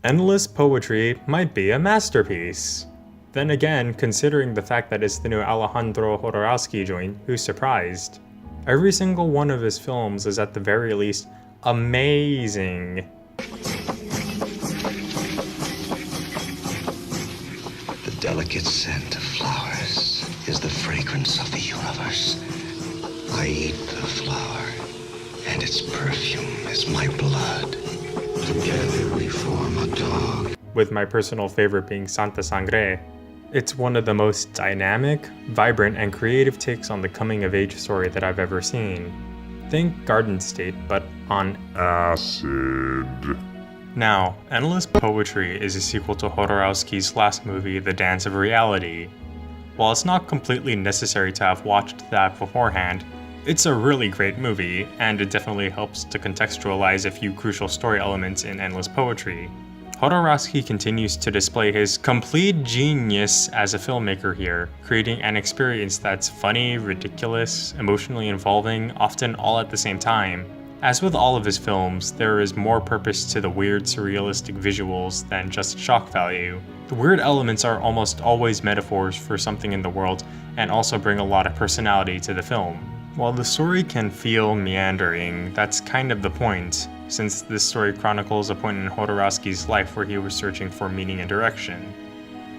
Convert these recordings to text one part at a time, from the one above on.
Endless poetry might be a masterpiece. Then again, considering the fact that it's the new Alejandro Jodorowsky joint, who's surprised? Every single one of his films is at the very least amazing. The delicate scent of flowers is the fragrance of the universe. I eat the flower, and its perfume is my blood. Together we form a dog. With my personal favorite being Santa Sangre. It's one of the most dynamic, vibrant, and creative takes on the coming-of-age story that I've ever seen. Think Garden State, but on acid. Now, Endless Poetry is a sequel to Jodorowsky's last movie, The Dance of Reality. While it's not completely necessary to have watched that beforehand, it's a really great movie, and it definitely helps to contextualize a few crucial story elements in Endless Poetry. Jodorowsky continues to display his complete genius as a filmmaker here, creating an experience that's funny, ridiculous, emotionally involving, often all at the same time. As with all of his films, there is more purpose to the weird, surrealistic visuals than just shock value. The weird elements are almost always metaphors for something in the world, and also bring a lot of personality to the film. While the story can feel meandering, that's kind of the point, since this story chronicles a point in Jodorowsky's life where he was searching for meaning and direction.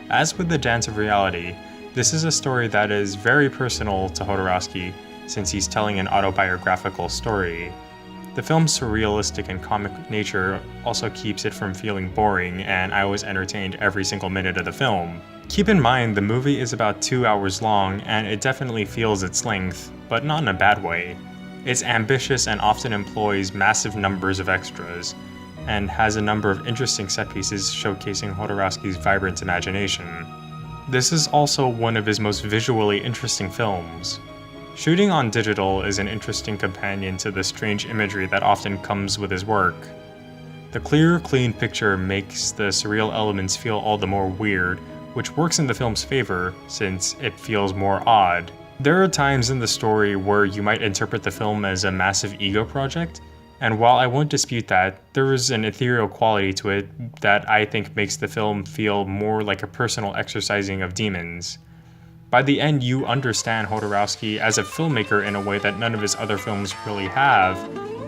As with The Dance of Reality, this is a story that is very personal to Jodorowsky, since he's telling an autobiographical story. The film's surrealistic and comic nature also keeps it from feeling boring, and I was entertained every single minute of the film. Keep in mind, the movie is about 2 hours long, and it definitely feels its length, but not in a bad way. It's ambitious and often employs massive numbers of extras, and has a number of interesting set pieces showcasing Jodorowsky's vibrant imagination. This is also one of his most visually interesting films. Shooting on digital is an interesting companion to the strange imagery that often comes with his work. The clear, clean picture makes the surreal elements feel all the more weird, which works in the film's favor since it feels more odd. There are times in the story where you might interpret the film as a massive ego project, and while I won't dispute that, there is an ethereal quality to it that I think makes the film feel more like a personal exercising of demons. By the end, you understand Jodorowsky as a filmmaker in a way that none of his other films really have,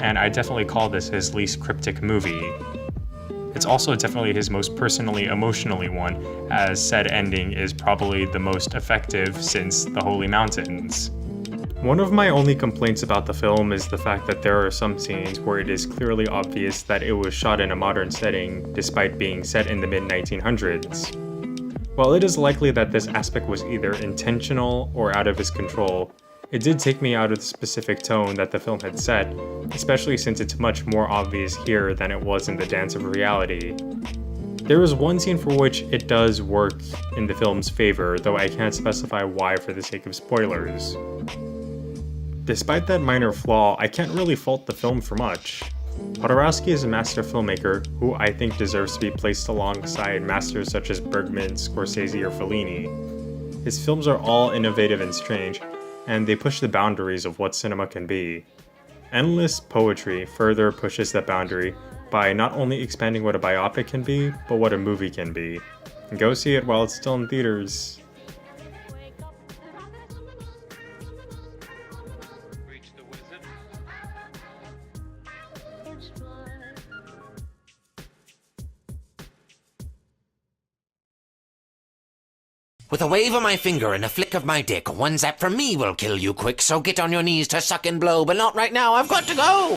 and I definitely call this his least cryptic movie. It's also definitely his most personally, emotionally one, as said ending is probably the most effective since The Holy Mountains. One of my only complaints about the film is the fact that there are some scenes where it is clearly obvious that it was shot in a modern setting, despite being set in the mid-1900s. While it is likely that this aspect was either intentional or out of his control, it did take me out of the specific tone that the film had set, especially since it's much more obvious here than it was in The Dance of Reality. There is one scene for which it does work in the film's favor, though I can't specify why for the sake of spoilers. Despite that minor flaw, I can't really fault the film for much. Jodorowsky is a master filmmaker who I think deserves to be placed alongside masters such as Bergman, Scorsese, or Fellini. His films are all innovative and strange, and they push the boundaries of what cinema can be. Endless Poetry further pushes that boundary by not only expanding what a biopic can be, but what a movie can be. Go see it while it's still in theaters. With a wave of my finger and a flick of my dick, one zap from me will kill you quick, so get on your knees to suck and blow, but not right now, I've got to go!